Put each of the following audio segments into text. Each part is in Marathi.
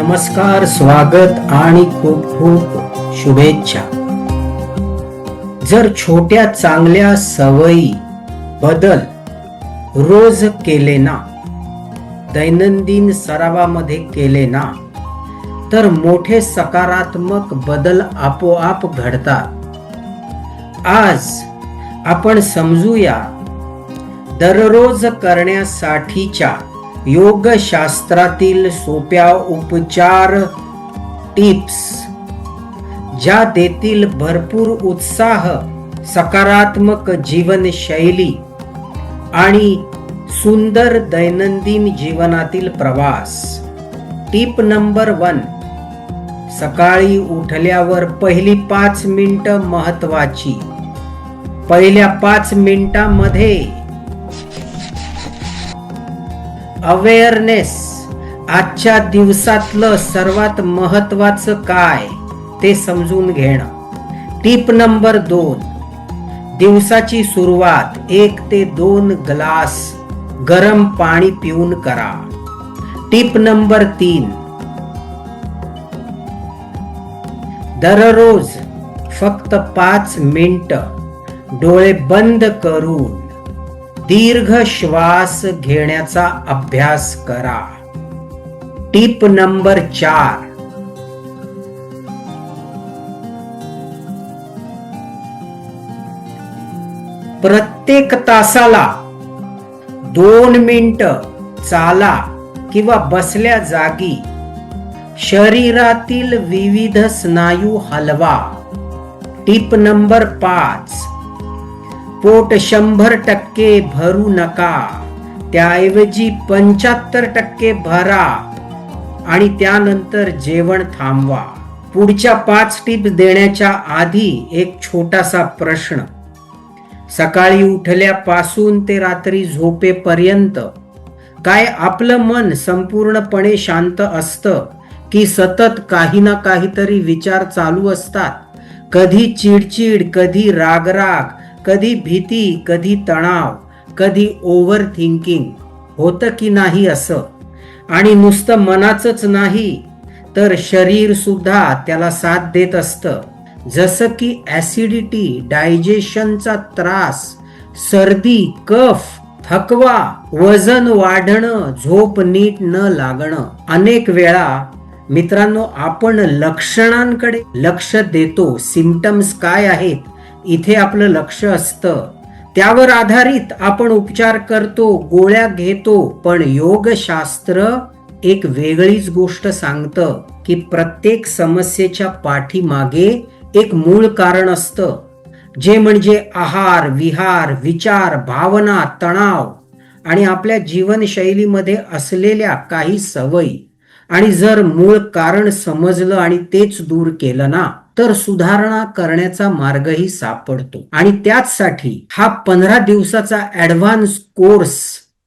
नमस्कार, स्वागत आणि खूप खूप शुभेच्छा. जर छोट्या चांगल्या सवयी बदल रोज केले ना, दैनंदिन सरावामध्ये केले ना, तर मोठे सकारात्मक बदल आपोआप घडतात. आज आपण समजूया दररोज करण्यासाठीच्या योगशास्त्रातील सोप्या उपचार टिप्स, ज्या देतील भरपूर उत्साह, सकारात्मक जीवनशैली आणि सुंदर दैनंदिन जीवनातील प्रवास. टिप नंबर 1, सकाळी उठल्यावर पहिली 5 मिनिटं महत्वाची. पहिल्या 5 मिनिटांमध्ये अवेअरनेस, आजच्या दिवसातलं सर्वात महत्वाचं काय ते समजून घेणं. टिप नंबर 2, दिवसाची सुरुवात 1 ते 2 ग्लास गरम पाणी पिऊन करा. टिप नंबर 3, दररोज फक्त 5 मिनिटं डोळे बंद करून दीर्घ श्वास घेण्याचा अभ्यास करा. टिप नंबर 4, प्रत्येक तासाला 2 मिनिटं चाला किंवा बसल्या जागी शरीरातील विविध स्नायू हलवा. टिप नंबर 5, पोट 100% भरू नका, त्याऐवजी 75% भरा आणि त्यानंतर जेवण थांबवा. पुढच्या 5 टिप्स देण्याच्या आधी एक छोटासा प्रश्न. सकाळी उठल्यापासून ते रात्री झोपेपर्यंत काय आपलं मन संपूर्णपणे शांत असतं, की सतत काही ना काहीतरी विचार चालू असतात? कधी चिडचिड, कधी रागराग, कधी भीती, कधी तणाव, कधी ओव्हर थिंकिंग होतं की नाही असं? आणि नुसतं मनाचंच नाही तर शरीर सुद्धा त्याला साथ देत असतं, जसं की ऍसिडिटी, डायजेशनचा त्रास, सर्दी, कफ, थकवा, वजन वाढणं, झोप नीट न लागणं. अनेक वेळा मित्रांनो, आपण लक्षणांकडे लक्ष देतो, सिम्पटम्स काय आहेत इथे आपलं लक्ष असतं, त्यावर आधारित आपण उपचार करतो, गोळ्या घेतो. पण योगशास्त्र एक वेगळीच गोष्ट सांगतं की प्रत्येक समस्येच्या पाठीमागे एक मूळ कारण असतं, जे म्हणजे आहार, विहार, विचार, भावना, तणाव आणि आपल्या जीवनशैलीमध्ये असलेल्या काही सवयी. आणि जर मूळ कारण समजलं आणि तेच दूर केलं ना, तर सुधारणा करण्याचा मार्गही सापडतो. आणि त्याचसाठी हा 15 दिवसाचा ऍडव्हान्स कोर्स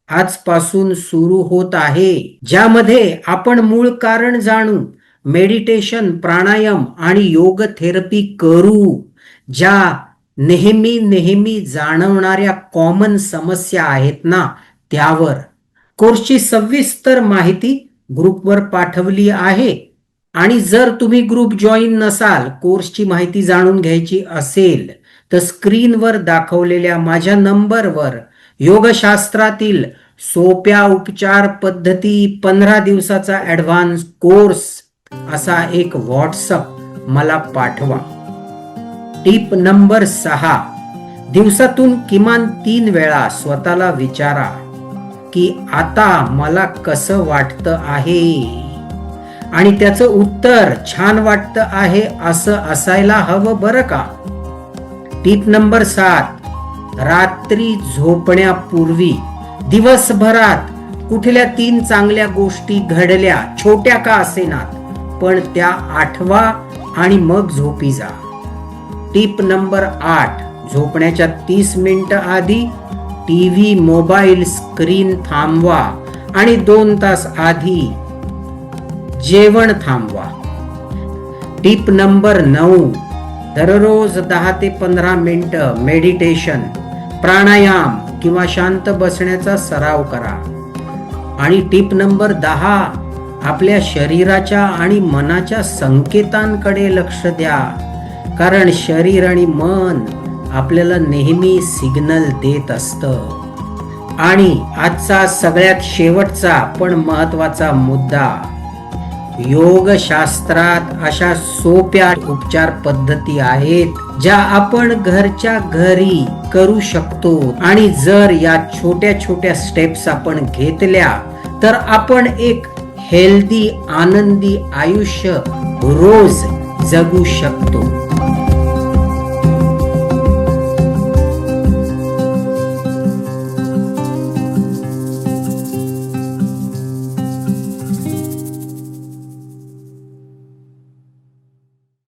आजपासून सुरू होत आहे, ज्यामध्ये आपण मूळ कारण जाणून मेडिटेशन, प्राणायाम आणि योग थेरपी करू, ज्या नेहमी जाणवणाऱ्या कॉमन समस्या आहेत ना त्यावर. कोर्सची सविस्तर माहिती ग्रुपवर पाठवली आहे. आणि जर तुम्ही ग्रुप जॉईन नसाल, कोर्सची माहिती जाणून घ्यायची असेल, तर स्क्रीनवर दाखवलेल्या माझ्या नंबरवर योगशास्त्रातील सोप्या उपचार पद्धती 15 दिवसाचा ऍडव्हान्स कोर्स असा एक व्हॉट्सअप मला पाठवा. टिप नंबर 6, दिवसातून किमान 3 वेळा स्वतःला विचारा की आता मला कसं वाटतं आहे, आणि त्याचं उत्तर छान वाटतं आहे असं असायला हवं बरं का. टिप नंबर 7, रात्री झोपण्यापूर्वी दिवसभरात कुठल्या 3 चांगल्या गोष्टी घडल्या, छोट्या का असेनात, पण त्या आठवा आणि मग झोपी जा. टिप नंबर 8, झोपण्याच्या 30 मिनिटं आधी टीव्ही, मोबाईल स्क्रीन थांबवा आणि 2 तास आधी जेवण थांबवा. टिप नंबर 9, दररोज 10 ते 15 मिनिटं मेडिटेशन, प्राणायाम किंवा शांत बसण्याचा सराव करा. आणि टिप नंबर 10, आपल्या शरीराच्या आणि मनाच्या संकेतांकडे लक्ष द्या, कारण शरीर आणि मन आपल्याला नेहमी सिग्नल देत असतं. आणि आजचा सगळ्यात शेवटचा पण महत्वाचा मुद्दा, योगशास्त्रात अशा सोप्या उपचार पद्धती आहेत ज्या आपण घरच्या घरी करू शकतो. आणि जर या छोट्या छोट्या स्टेप्स आपण घेतल्या तर आपण एक हेल्दी, आनंदी आयुष्य रोज जगू शकतो.